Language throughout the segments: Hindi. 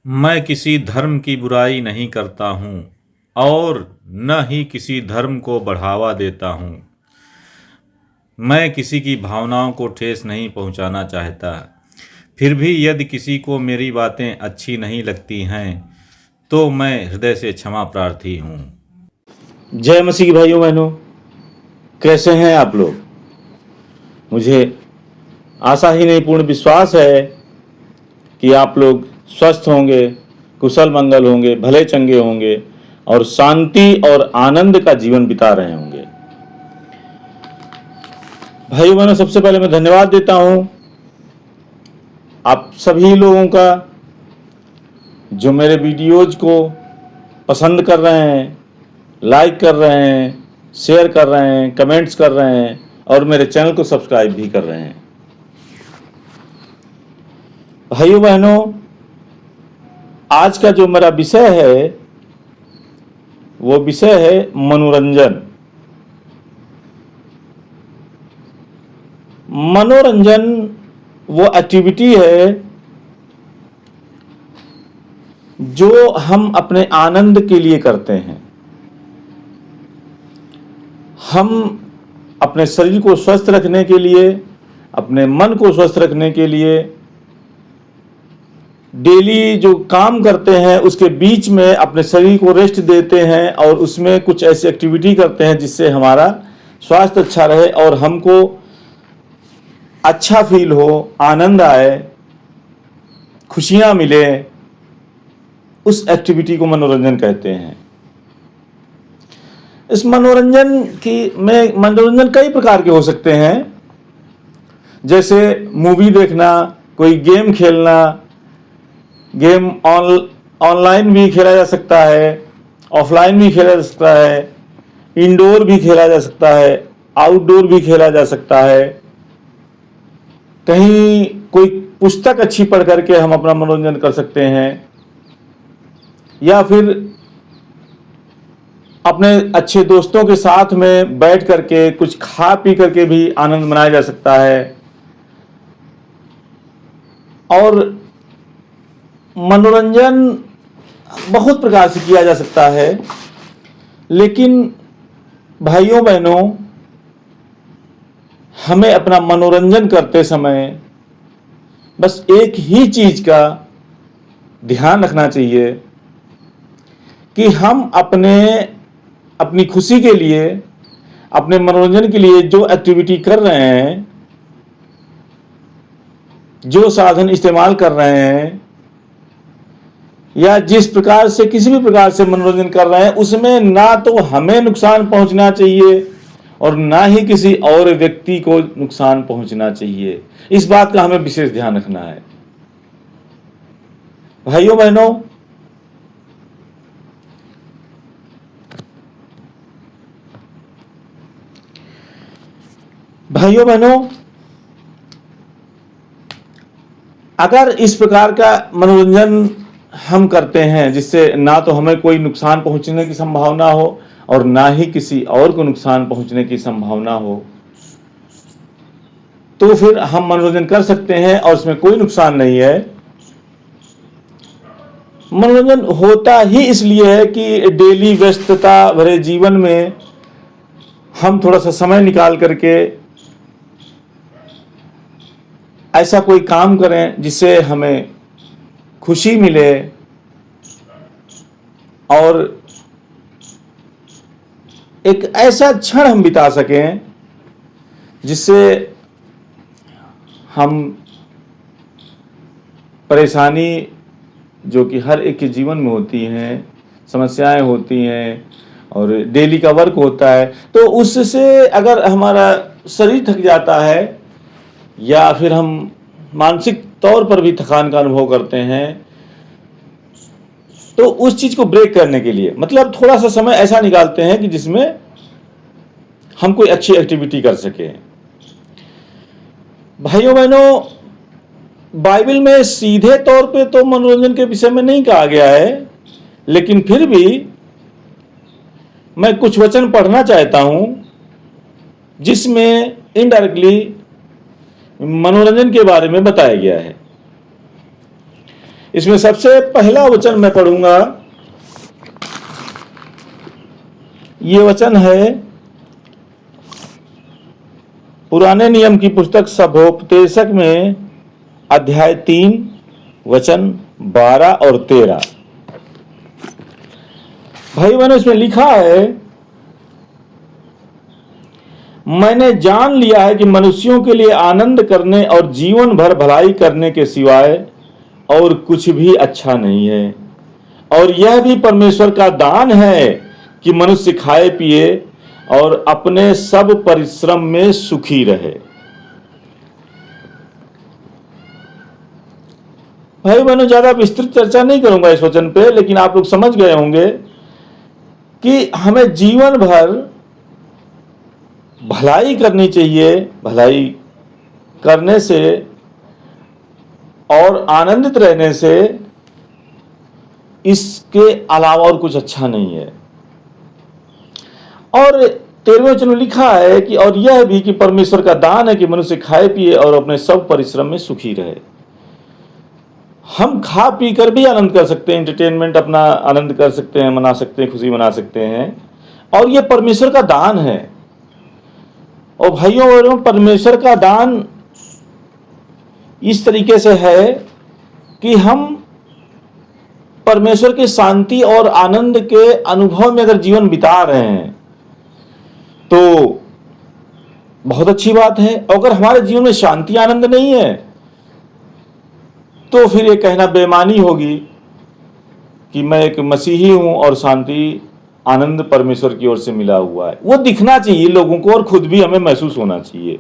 मैं किसी धर्म की बुराई नहीं करता हूँ और न ही किसी धर्म को बढ़ावा देता हूँ। मैं किसी की भावनाओं को ठेस नहीं पहुँचाना चाहता। फिर भी यदि किसी को मेरी बातें अच्छी नहीं लगती हैं तो मैं हृदय से क्षमा प्रार्थी हूँ। जय मसीह भाइयों बहनों, कैसे हैं आप लोग। मुझे आशा ही नहीं पूर्ण विश्वास है कि आप लोग स्वस्थ होंगे, कुशल मंगल होंगे, भले चंगे होंगे और शांति और आनंद का जीवन बिता रहे होंगे। भाइयों बहनों, सबसे पहले मैं धन्यवाद देता हूं आप सभी लोगों का जो मेरे वीडियोज को पसंद कर रहे हैं, लाइक कर रहे हैं, शेयर कर रहे हैं, कमेंट्स कर रहे हैं और मेरे चैनल को सब्सक्राइब भी कर रहे हैं। भाइयों बहनों, आज का जो मेरा विषय है वो विषय है मनोरंजन। मनोरंजन वो एक्टिविटी है जो हम अपने आनंद के लिए करते हैं। हम अपने शरीर को स्वस्थ रखने के लिए, अपने मन को स्वस्थ रखने के लिए डेली जो काम करते हैं उसके बीच में अपने शरीर को रेस्ट देते हैं और उसमें कुछ ऐसी एक्टिविटी करते हैं जिससे हमारा स्वास्थ्य अच्छा रहे और हमको अच्छा फील हो, आनंद आए, खुशियां मिले। उस एक्टिविटी को मनोरंजन कहते हैं। इस मनोरंजन कई प्रकार के हो सकते हैं, जैसे मूवी देखना, कोई गेम खेलना। गेम ऑनलाइन भी खेला जा सकता है, ऑफलाइन भी खेला जा सकता है, इंडोर भी खेला जा सकता है, आउटडोर भी खेला जा सकता है। कहीं कोई पुस्तक अच्छी पढ़ करके हम अपना मनोरंजन कर सकते हैं, या फिर अपने अच्छे दोस्तों के साथ में बैठ करके कुछ खा पी करके भी आनंद मनाया जा सकता है। और मनोरंजन बहुत प्रकार से किया जा सकता है, लेकिन भाइयों बहनों, हमें अपना मनोरंजन करते समय बस एक ही चीज का ध्यान रखना चाहिए कि हम अपनी खुशी के लिए, अपने मनोरंजन के लिए जो एक्टिविटी कर रहे हैं, जो साधन इस्तेमाल कर रहे हैं, या जिस प्रकार से किसी भी प्रकार से मनोरंजन कर रहे हैं, उसमें ना तो हमें नुकसान पहुंचना चाहिए और ना ही किसी और व्यक्ति को नुकसान पहुंचना चाहिए। इस बात का हमें विशेष ध्यान रखना है। भाइयों बहनों, अगर इस प्रकार का मनोरंजन हम करते हैं जिससे ना तो हमें कोई नुकसान पहुंचने की संभावना हो और ना ही किसी और को नुकसान पहुंचने की संभावना हो, तो फिर हम मनोरंजन कर सकते हैं और उसमें कोई नुकसान नहीं है। मनोरंजन होता ही इसलिए है कि डेली व्यस्तता भरे जीवन में हम थोड़ा सा समय निकाल करके ऐसा कोई काम करें जिससे हमें खुशी मिले और एक ऐसा क्षण हम बिता सकें जिससे हम परेशानी जो कि हर एक के जीवन में होती हैं, समस्याएं होती हैं और डेली का वर्क होता है, तो उससे अगर हमारा शरीर थक जाता है या फिर हम मानसिक तौर पर भी थकान का अनुभव करते हैं, तो उस चीज को ब्रेक करने के लिए मतलब थोड़ा सा समय ऐसा निकालते हैं कि जिसमें हम कोई अच्छी एक्टिविटी कर सके। भाइयों बहनों, बाइबल में सीधे तौर पे तो मनोरंजन के विषय में नहीं कहा गया है, लेकिन फिर भी मैं कुछ वचन पढ़ना चाहता हूं जिसमें इनडायरेक्टली मनोरंजन के बारे में बताया गया है। इसमें सबसे पहला वचन मैं पढ़ूंगा। ये वचन है पुराने नियम की पुस्तक सभोपदेशक में अध्याय 3 वचन 12 और 13। भाई बहनों, इसमें लिखा है, मैंने जान लिया है कि मनुष्यों के लिए आनंद करने और जीवन भर भलाई करने के सिवाय और कुछ भी अच्छा नहीं है, और यह भी परमेश्वर का दान है कि मनुष्य खाए पिए और अपने सब परिश्रम में सुखी रहे। भाई बहनों, ज्यादा विस्तृत चर्चा नहीं करूंगा इस वचन पे, लेकिन आप लोग समझ गए होंगे कि हमें जीवन भर भलाई करनी चाहिए। भलाई करने से और आनंदित रहने से इसके अलावा और कुछ अच्छा नहीं है। और 13वें वचन में लिखा है कि और यह भी कि परमेश्वर का दान है कि मनुष्य खाए पिए और अपने सब परिश्रम में सुखी रहे। हम खा पी कर भी आनंद कर सकते हैं, एंटरटेनमेंट अपना आनंद कर सकते हैं, मना सकते हैं, खुशी मना सकते हैं, और यह परमेश्वर का दान है। और भाइयों बहनों, परमेश्वर का दान इस तरीके से है कि हम परमेश्वर की शांति और आनंद के अनुभव में अगर जीवन बिता रहे हैं तो बहुत अच्छी बात है। अगर हमारे जीवन में शांति आनंद नहीं है तो फिर ये कहना बेईमानी होगी कि मैं एक मसीही हूं और शांति आनंद परमेश्वर की ओर से मिला हुआ है। वो दिखना चाहिए लोगों को और खुद भी हमें महसूस होना चाहिए।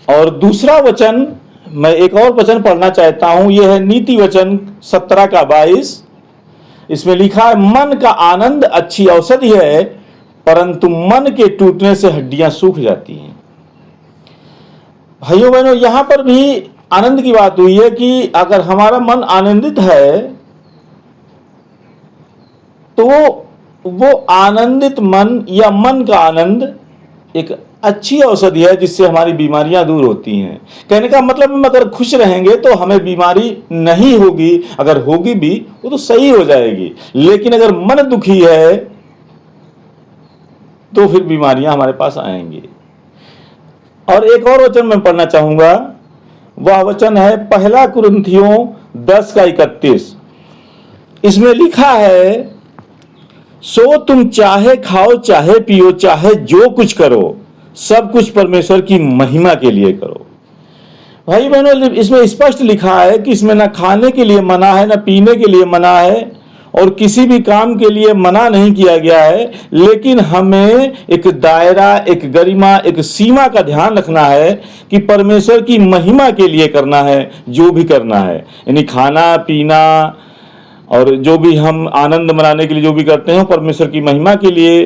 और दूसरा वचन, मैं एक और वचन पढ़ना चाहता हूं, यह है नीति वचन 17 का 22। इसमें लिखा है, मन का आनंद अच्छी औषधि है, परंतु मन के टूटने से हड्डियां सूख जाती हैं। भाइयों बहनों, यहां पर भी आनंद की बात हुई है कि अगर हमारा मन आनंदित है तो वो आनंदित मन या मन का आनंद एक अच्छी औषधि है जिससे हमारी बीमारियां दूर होती हैं। कहने का मतलब हम अगर खुश रहेंगे तो हमें बीमारी नहीं होगी, अगर होगी भी वो तो सही हो जाएगी। लेकिन अगर मन दुखी है तो फिर बीमारियां हमारे पास आएंगी। और एक और वचन मैं पढ़ना चाहूंगा, वह वचन है 1 कुरिन्थियों 10 का 31। इसमें लिखा है, सो तुम चाहे खाओ चाहे पियो चाहे जो कुछ करो, सब कुछ परमेश्वर की महिमा के लिए करो। भाई बहनों, इसमें स्पष्ट लिखा है कि इसमें ना खाने के लिए मना है, ना पीने के लिए मना है, और किसी भी काम के लिए मना नहीं किया गया है। लेकिन हमें एक दायरा, एक गरिमा, एक सीमा का ध्यान रखना है कि परमेश्वर की महिमा के लिए करना है जो भी करना है। यानी खाना पीना और जो भी हम आनंद मनाने के लिए जो भी करते हैं परमेश्वर की महिमा के लिए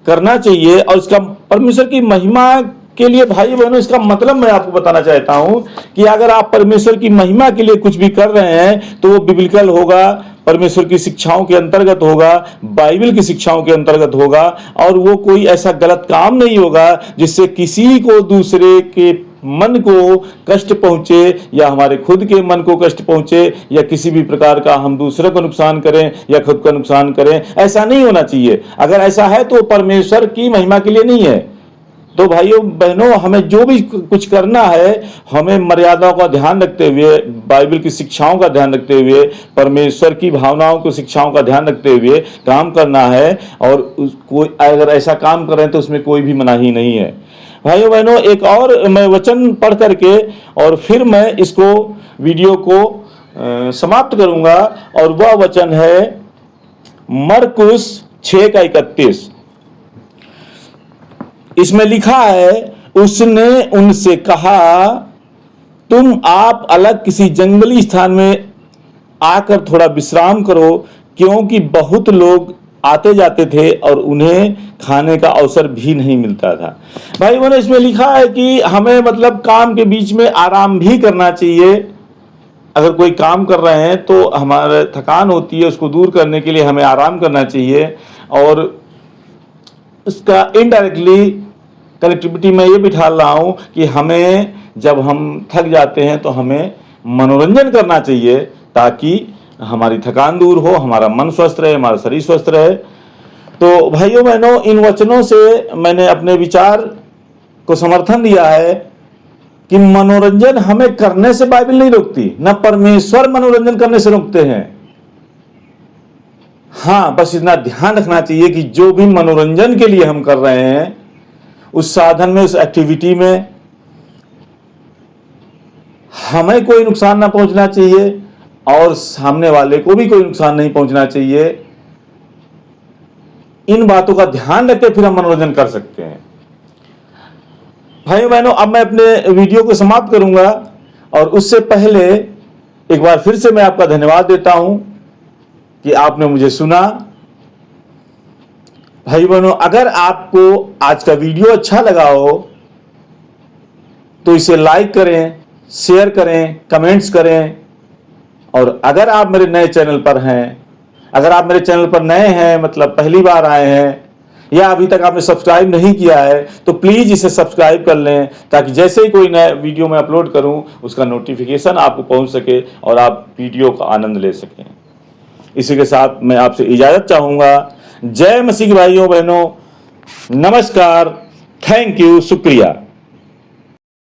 करना चाहिए। और इसका परमेश्वर की महिमा के लिए भाई बहनों, इसका मतलब मैं आपको बताना चाहता हूं कि अगर आप परमेश्वर की महिमा के लिए कुछ भी कर रहे हैं तो वो बिब्लिकल होगा, परमेश्वर की शिक्षाओं के अंतर्गत होगा, बाइबल की शिक्षाओं के अंतर्गत होगा, और वो कोई ऐसा गलत काम नहीं होगा जिससे किसी को दूसरे के मन को कष्ट पहुंचे या हमारे खुद के मन को कष्ट पहुंचे या किसी भी प्रकार का हम दूसरे को नुकसान करें या खुद का नुकसान करें। ऐसा नहीं होना चाहिए। अगर ऐसा है तो परमेश्वर की महिमा के लिए नहीं है। तो भाइयों बहनों, हमें जो भी कुछ करना है हमें मर्यादाओं का ध्यान रखते हुए, बाइबल की शिक्षाओं का ध्यान रखते हुए, परमेश्वर की भावनाओं की शिक्षाओं का ध्यान रखते हुए काम करना है। और कोई अगर ऐसा काम कर रहे हैं तो उसमें कोई भी मनाही नहीं है। भाइयों बहनों, एक और मैं वचन पढ़ करके और फिर मैं इसको वीडियो को समाप्त करूंगा, और वह वचन है मरकुस 6 का 31। इसमें लिखा है, उसने उनसे कहा, तुम आप अलग किसी जंगली स्थान में आकर थोड़ा विश्राम करो, क्योंकि बहुत लोग आते जाते थे और उन्हें खाने का अवसर भी नहीं मिलता था। भाई बहनों, इसमें लिखा है कि हमें मतलब काम के बीच में आराम भी करना चाहिए। अगर कोई काम कर रहे हैं तो हमारे थकान होती है, उसको दूर करने के लिए हमें आराम करना चाहिए। और इसका इनडायरेक्टली कनेक्टिविटी में ये बिठा रहा हूं कि हमें जब हम थक जाते हैं तो हमें मनोरंजन करना चाहिए ताकि हमारी थकान दूर हो, हमारा मन स्वस्थ रहे, हमारा शरीर स्वस्थ रहे। तो भाइयों बहनों, इन वचनों से मैंने अपने विचार को समर्थन दिया है कि मनोरंजन हमें करने से बाइबल नहीं रोकती, न परमेश्वर मनोरंजन करने से रोकते हैं। हाँ, बस इतना ध्यान रखना चाहिए कि जो भी मनोरंजन के लिए हम कर रहे हैं, उस साधन में, उस एक्टिविटी में हमें कोई नुकसान ना पहुंचना चाहिए और सामने वाले को भी कोई नुकसान नहीं पहुंचना चाहिए। इन बातों का ध्यान रख के फिर हम मनोरंजन कर सकते हैं। भाइयों बहनों, अब मैं अपने वीडियो को समाप्त करूंगा और उससे पहले एक बार फिर से मैं आपका धन्यवाद देता हूं कि आपने मुझे सुना। भाई बहनों, अगर आपको आज का वीडियो अच्छा लगा हो तो इसे लाइक करें, शेयर करें, कमेंट्स करें। और अगर आप मेरे नए चैनल पर हैं, अगर आप मेरे चैनल पर नए हैं, मतलब पहली बार आए हैं या अभी तक आपने सब्सक्राइब नहीं किया है, तो प्लीज इसे सब्सक्राइब कर लें ताकि जैसे ही कोई नया वीडियो मैं अपलोड करूं उसका नोटिफिकेशन आपको पहुंच सके और आप वीडियो का आनंद ले सकें। इसी के साथ मैं आपसे इजाजत चाहूंगा। जय मसीह भाइयों बहनों, नमस्कार, थैंक यू, शुक्रिया।